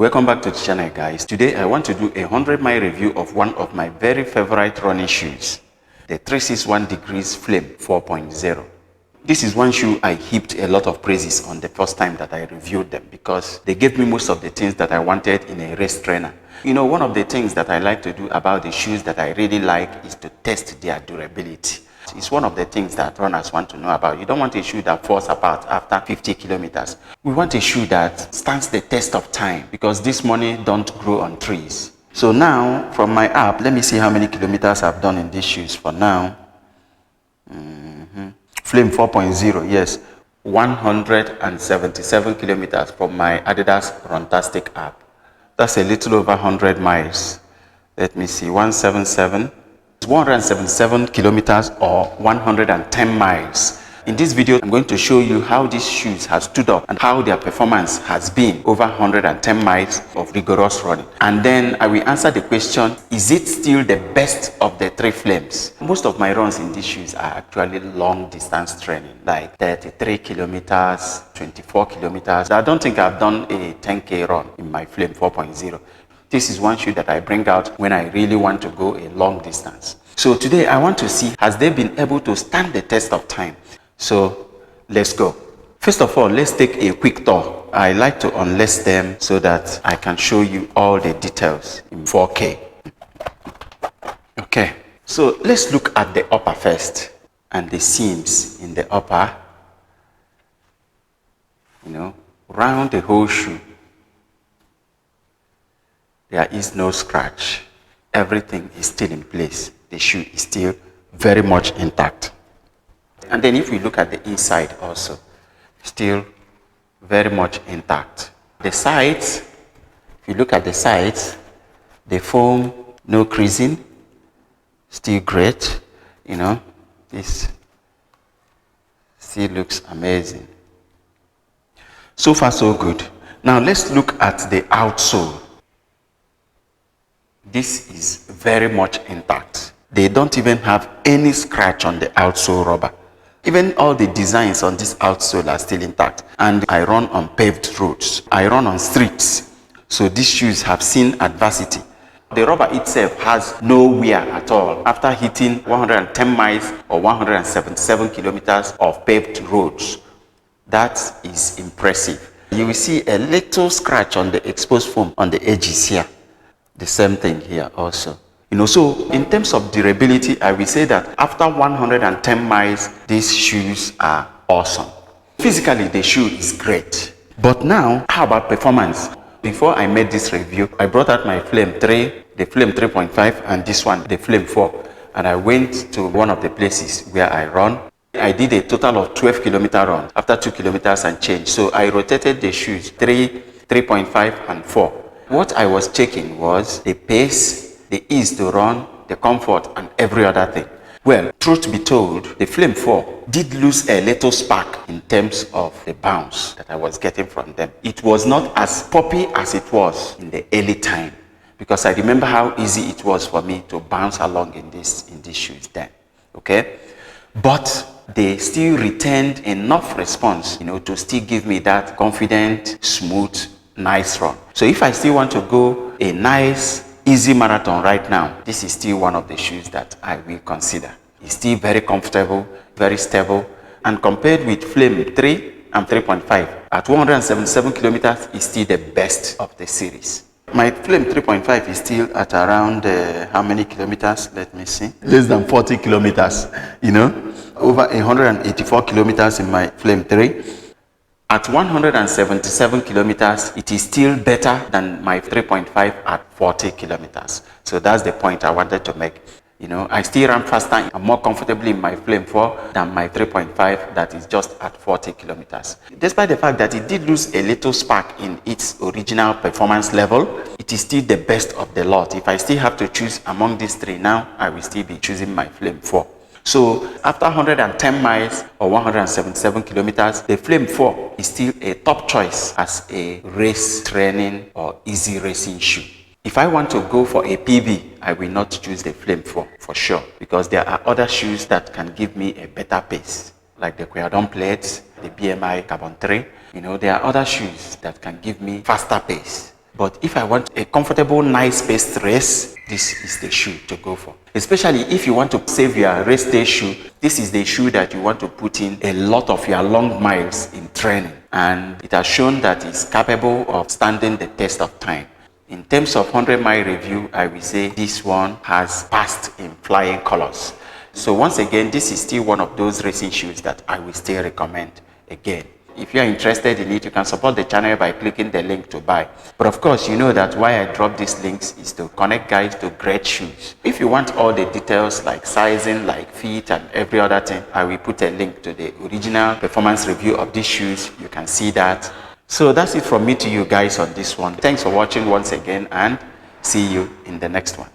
Welcome back to the channel, guys. Today I want to do a 100-mile review of one of my very favorite running shoes, the 361 Degrees Flame 4.0. This is one shoe I heaped a lot of praises on the first time that I reviewed them because they gave me most of the things that I wanted in a race trainer. You know, one of the things that I like to do about the shoes that I really like is to test their durability. It's one of the things that runners want to know about. You don't want a shoe that falls apart after 50 kilometers. We want a shoe that stands the test of time because this money don't grow on trees. So now, from my app, let me see how many kilometers I've done in these shoes for now. Flame 4.0, yes, 177 kilometers from my Adidas Runtastic app. That's a little over 100 miles. Let me see, 177 kilometers or 110 miles. In this video, I'm going to show you how these shoes have stood up and how their performance has been over 110 miles of rigorous running. And then I will answer the question, is it still the best of the three flames? Most of my runs in these shoes are actually long distance training, like 33 kilometers, 24 kilometers. I don't think I've done a 10K run in my Flame 4.0. This is one shoe that I bring out when I really want to go a long distance. So today I want to see, has they been able to stand the test of time? So let's go. First of all, let's take a quick tour. I like to unlace them so that I can show you all the details in 4K. Okay, so let's look at the upper first and the seams in the upper. You know, round the whole shoe. There is no scratch. Everything is still in place. The shoe is still very much intact. And then if we look at the inside also, still very much intact. The sides, if you look at the sides, the foam, no creasing, still great. You know, this still looks amazing. So far so good. Now let's look at the outsole. This is very much intact. They don't even have any scratch on the outsole rubber. Even all the designs on this outsole are still intact. And I run on paved roads. I run on streets. So these shoes have seen adversity. The rubber itself has no wear at all after hitting 110 miles or 177 kilometers of paved roads. That is impressive. You will see a little scratch on the exposed foam on the edges here. The same thing here also. You know, so in terms of durability, I will say that after 110 miles, these shoes are awesome. Physically, the shoe is great. But now, how about performance? Before I made this review, I brought out my Flame 3, the Flame 3.5, and this one, the Flame 4. And I went to one of the places where I run. I did a total of 12-kilometer run after 2 kilometers and change. So I rotated the shoes 3, 3.5, and 4. What I was checking was the pace, the ease to run, the comfort, and every other thing. Well, truth be told, the Flame 4 did lose a little spark in terms of the bounce that I was getting from them. It was not as poppy as it was in the early time because I remember how easy it was for me to bounce along in these shoes then. Okay? But they still retained enough response, you know, to still give me that confident, smooth, nice run. So if I still want to go a nice, easy marathon right now, this is still one of the shoes that I will consider. It's still very comfortable, very stable, and compared with Flame 3 and 3.5, at 177 kilometers, is still the best of the series. My Flame 3.5 is still at around, how many kilometers? Let me see. Less than 40 kilometers, you know. Over 184 kilometers in my Flame 3. At 177 kilometers, it is still better than my 3.5 at 40 kilometers. So that's the point I wanted to make. You know, I still run faster and more comfortably in my Flame 4 than my 3.5 that is just at 40 kilometers. Despite the fact that it did lose a little spark in its original performance level, it is still the best of the lot. If I still have to choose among these three now, I will still be choosing my Flame 4. So after 110 miles or 177 kilometers, the Flame 4 is still a top choice as a race training or easy racing shoe. If I want to go for a PB, I will not choose the Flame 4 for sure because there are other shoes that can give me a better pace, like the Quadon Plates, the BMI Carbon 3. You know, there are other shoes that can give me faster pace. But if I want a comfortable, nice paced race, this is the shoe to go for. Especially if you want to save your race day shoe, this is the shoe that you want to put in a lot of your long miles in training. And it has shown that it's capable of standing the test of time. In terms of 100-mile review, I will say this one has passed in flying colors. So once again, this is still one of those racing shoes that I will still recommend again. If you are interested in it, you can support the channel by clicking the link to buy. But of course, you know that why I drop these links is to connect guys to great shoes. If you want all the details like sizing, like fit and every other thing, I will put a link to the original performance review of these shoes. You can see that. So that's it from me to you guys on this one. Thanks for watching once again and see you in the next one.